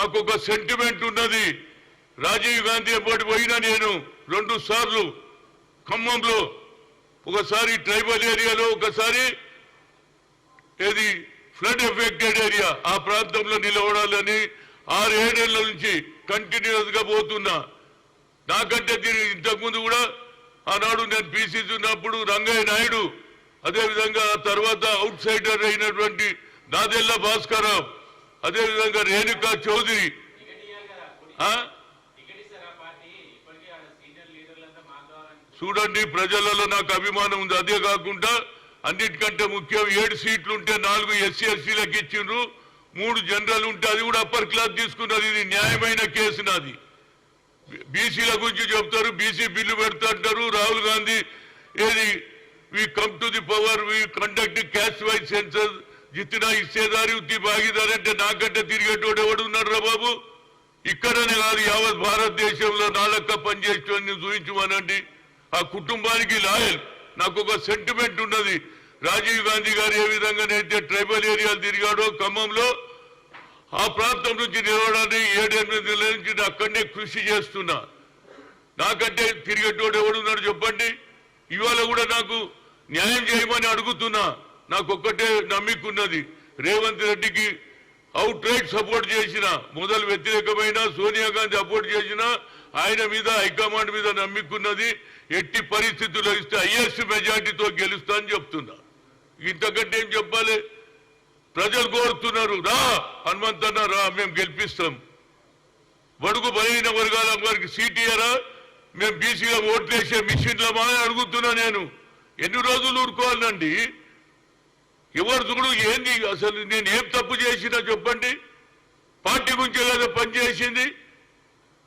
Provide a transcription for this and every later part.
నాకు ఒక సెంటిమెంట్ ఉన్నది. రాజీవ్ గాంధీ ఎప్పటి పోయినా నేను 2 సార్లు ఖమ్మంలో, ఒకసారి ట్రైబల్ ఏరియాలో, ఒకసారి ఏది ఫ్లడ్ ఎఫెక్టెడ్ ఏరియా ఆ ప్రాంతంలో నిలబడాలని 6-7 ఏళ్ల నుంచి కంటిన్యూస్ గా పోతున్నా. నాకంటే ఇంతకుముందు కూడా ఆనాడు నేను పీసీసీ ఉన్నప్పుడు రంగయ్య నాయుడు, అదేవిధంగా తర్వాత అవుట్ సైడర్ అయినటువంటి నాదెల్ల భాస్కరరావు, అదేవిధంగా రేణుకా చౌదరి, చూడండి ప్రజలలో నాకు అభిమానం ఉంది. అదే కాకుండా అన్నిటికంటే ముఖ్యం 7 సీట్లు ఉంటే 4 ఎస్సీ ఎస్సీలకు ఇచ్చిండ్రు, 3 జనరల్ ఉంటే అది కూడా అప్పర్ క్లాస్ తీసుకున్నారు. ఇది న్యాయమైన కేసు నాది. బీసీల గురించి చెప్తారు, బీసీ బిల్లు పెడతాంటారు. రాహుల్ గాంధీ ఏది we come to the power, we conduct caste wise census, జిత్తినా ఇచ్చేదారి ఉత్తి భాగీదారి అంటే నాకంటే తిరిగేటోడు ఎవడు ఉన్నాడు రా బాబు? ఇక్కడనే కాదు యావత్ భారతదేశంలో నాలక్క పనిచేసేవాడిని చూపించమనండి. ఆ కుటుంబానికి లాయల్. నాకు ఒక సెంటిమెంట్ ఉన్నది. రాజీవ్ గాంధీ గారు ఏ విధంగానైతే ట్రైబల్ ఏరియాలు తిరిగాడో ఖమ్మంలో, ఆ ప్రాంతం నుంచి నిలవడానికి 7-8 నెలల నుంచి అక్కడనే కృషి చేస్తున్నా. నాకంటే తిరిగేటోడు ఎవడున్నాడు చెప్పండి? ఇవాళ కూడా నాకు న్యాయం చేయమని అడుగుతున్నా. నాకు ఒక్కటే నమ్మికున్నది, రేవంత్ రెడ్డికి అవుట్ రైట్ సపోర్ట్ చేసిన, మొదలు వ్యతిరేకమైన సోనియా గాంధీ సపోర్ట్ చేసిన, ఆయన మీద హైకమాండ్ మీద నమ్మికున్నది. ఎట్టి పరిస్థితుల్లో ఇస్తే హైయెస్ట్ మెజార్టీతో గెలుస్తా అని చెప్తున్నా. ఇంతకంటే ఏం చెప్పాలి? ప్రజలు కోరుతున్నారు, రా హనుమంతన్న రా, మేము గెలిపిస్తాం. బడుగు బలహీన వర్గాల వారికి సీట్ ఇయ్యరా, మేము బీసీగా ఓట్లేసే మిషన్లమా అని అడుగుతున్నా. నేను ఎన్ని రోజులు ఊరుకోవాలండి? ఎవరు చూడు ఏంది అసలు? నేను ఏం తప్పు చేసినా చెప్పండి? పార్టీ గురించి కదా పనిచేసింది.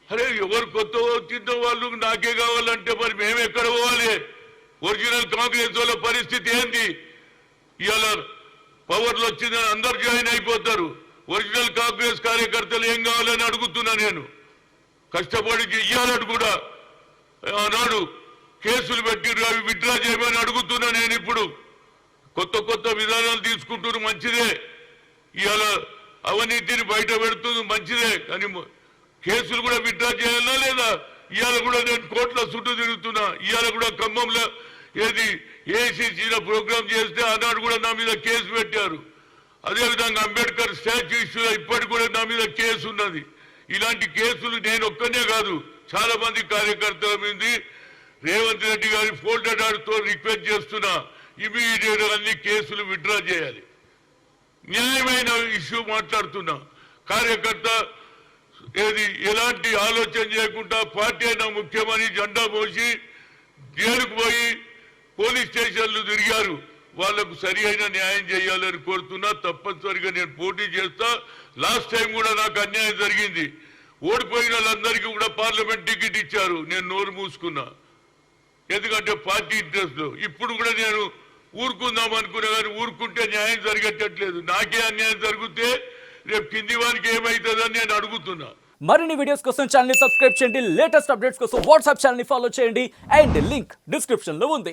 అరే ఎవరు కొత్త వచ్చిన వాళ్ళు నాకే కావాలంటే మరి మేము ఎక్కడ పోవాలి? ఒరిజినల్ కాంగ్రెస్ వాళ్ళ పరిస్థితి ఏంది? ఇవాళ పవర్లు వచ్చిందని అందరు జాయిన్ అయిపోతారు. ఒరిజినల్ కాంగ్రెస్ కార్యకర్తలు ఏం కావాలని అడుగుతున్నా. నేను కష్టపడి ఇయ్యాలని కూడా ఆనాడు కేసులు పెట్టి అవి విత్డ్రా చేయమని అడుగుతున్నా. నేను ఇప్పుడు కొత్త విధానాలు తీసుకుంటున్నారు, మంచిదే. ఇవాళ అవినీతిని బయట పెడుతుంది, మంచిదే. కానీ కేసులు కూడా విత్డ్రా చేయాలా లేదా? ఇవాళ కూడా నేను కోర్టుల చుట్టూ తిరుగుతున్నా. ఇవాళ కూడా ఖమ్మంలో ఏది ఏఐసిసిలో ప్రోగ్రాం చేస్తే ఆనాడు కూడా నా మీద కేసు పెట్టారు. అదేవిధంగా అంబేద్కర్ స్టాచ్యూ ఇష్యూలో ఇప్పటికి కూడా నా మీద కేసు ఉన్నది. ఇలాంటి కేసులు నేను ఒక్కనే కాదు, చాలా మంది కార్యకర్తల మీద రేవంత్ రెడ్డి గారి ఫోల్డర్ తో రిక్వెస్ట్ చేస్తున్నా, ఇమీడియట్ అన్ని కేసులు విత్డ్రా చేయాలి. న్యాయమైన ఇష్యూ మాట్లాడుతున్నా. కార్యకర్త ఏది ఎలాంటి ఆలోచన చేయకుండా పార్టీ అయినా ముఖ్యమని జెండా మోసి జైలుకు పోయి పోలీస్ స్టేషన్లు తిరిగారు. వాళ్లకు సరి అయిన న్యాయం చేయాలని కోరుతున్నా. తప్పనిసరిగా నేను పోటీ చేస్తా. లాస్ట్ టైం కూడా నాకు అన్యాయం జరిగింది. ఓడిపోయిన వాళ్ళందరికీ కూడా పార్లమెంట్ టికెట్ ఇచ్చారు, నేను నోరు మూసుకున్నా. ఎందుకంటే పార్టీ ఇంట్రెస్ట్ లో. ఇప్పుడు కూడా నేను ఊరుకుందాం అనుకున్నా, కానీ ఊరుకుంటే న్యాయం జరిగేటట్లేదు. నాకే అన్యాయం జరిగితే రేపు కింది వారికి ఏమవుతుందని నేను అడుగుతున్నా. మరిన్ని వీడియోస్ కోసం ఛానల్ ని సబ్స్క్రైబ్ చేయండి. లేటెస్ట్ అప్డేట్స్ కోసం వాట్సాప్ ఛానల్ ని ఫాలో చేయండి. అండ్ లింక్ డిస్క్రిప్షన్ లో ఉంది.